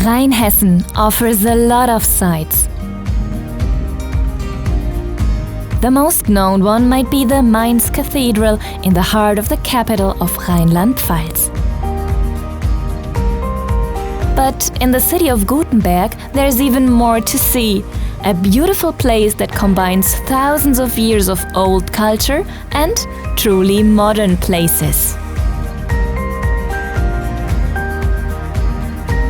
Rheinhessen offers a lot of sights. The most known one might be the Mainz Cathedral in the heart of the capital of Rheinland-Pfalz. But in the city of Gutenberg, there's even more to see. A beautiful place that combines thousands of years of old culture and truly modern places.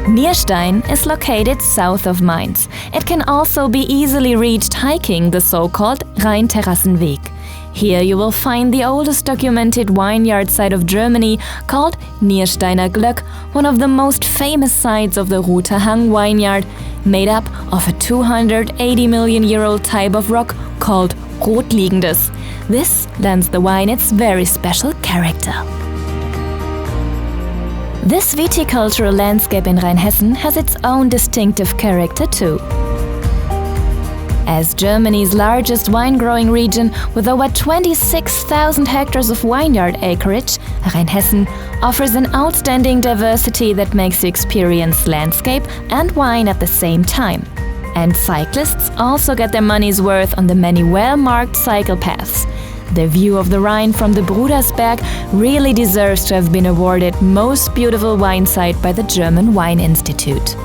Nierstein is located south of Mainz. It can also be easily reached hiking the so-called Rheinterrassenweg. Here you will find the oldest documented vineyard site of Germany, called Niersteiner Glöck, one of the most famous sites of the Hang vineyard, made up of a 280 million-year-old type of rock called Rotliegendes. This lends the wine its very special character. This viticultural landscape in Rheinhessen has its own distinctive character too. As Germany's largest wine-growing region with over 26,000 hectares of vineyard acreage, Rheinhessen offers an outstanding diversity that makes you experience landscape and wine at the same time. And cyclists also get their money's worth on the many well-marked cycle paths. The view of the Rhine from the Brudersberg really deserves to have been awarded Most Beautiful Wine Site by the German Wine Institute.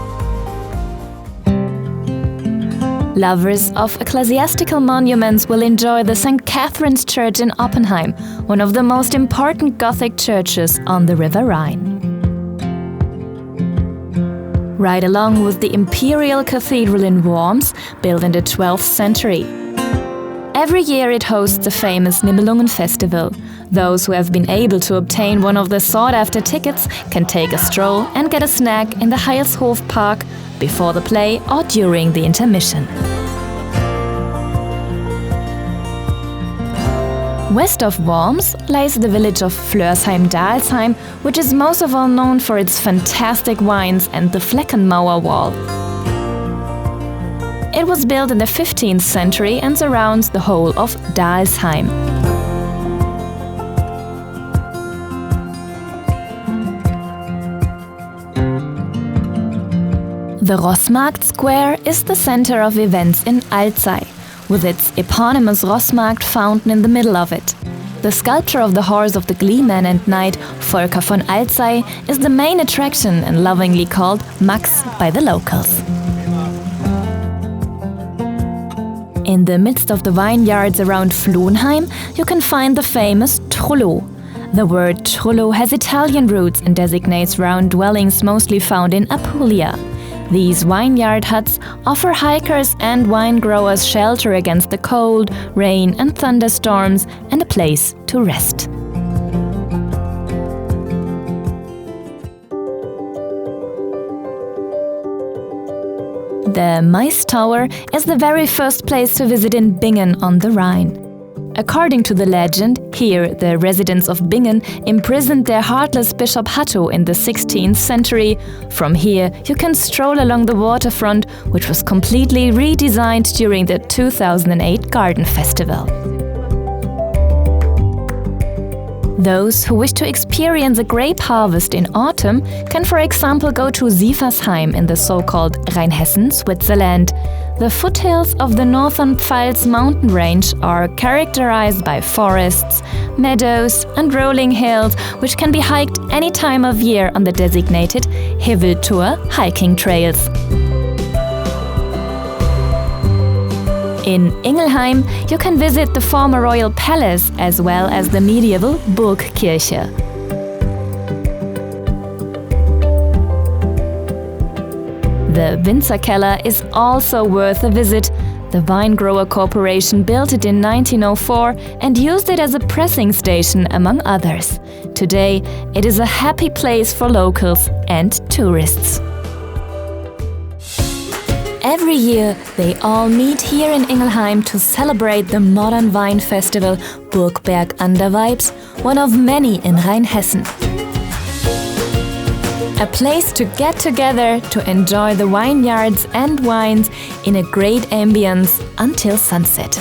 Lovers of ecclesiastical monuments will enjoy the St. Catherine's Church in Oppenheim, one of the most important Gothic churches on the River Rhine. Right along with the Imperial Cathedral in Worms, built in the 12th century. Every year it hosts the famous Nibelungen Festival. Those who have been able to obtain one of the sought-after tickets can take a stroll and get a snack in the Heilshof Park before the play or during the intermission. West of Worms lies the village of Flörsheim-Dalsheim, which is most of all known for its fantastic wines and the Fleckenmauer wall. It was built in the 15th century and surrounds the whole of Dalsheim. The Roskilde Square is the center of events in Alzey, with its eponymous Roskilde fountain in the middle of it. The sculpture of the horse of the gleeman and knight Volker von Alzey is the main attraction and lovingly called Max by the locals. In the midst of the vineyards around Flonheim, you can find the famous Trollo. The word Trollo has Italian roots and designates round dwellings mostly found in Apulia. These vineyard huts offer hikers and wine growers shelter against the cold, rain and thunderstorms and a place to rest. The Meis Tower is the very first place to visit in Bingen on the Rhine. According to the legend, here the residents of Bingen imprisoned their heartless Bishop Hatto in the 16th century. From here you can stroll along the Waterfront, which was completely redesigned during the 2008 Garden Festival. Those who wish to experience a grape harvest in autumn can, for example, go to Siefersheim in the so-called Rheinhessen, Switzerland. The foothills of the northern Pfalz mountain range are characterized by forests, meadows and rolling hills, which can be hiked any time of year on the designated Hiveltour hiking trails. In Ingelheim, you can visit the former royal palace as well as the medieval Burgkirche. The Winzerkeller is also worth a visit. The Wine Grower Corporation built it in 1904 and used it as a pressing station, among others. Today, it is a happy place for locals and tourists. Every year, they all meet here in Ingelheim to celebrate the modern wine festival Burgberg an der Weibs, one of many in Rheinhessen. A place to get together to enjoy the vineyards and wines in a great ambience until sunset.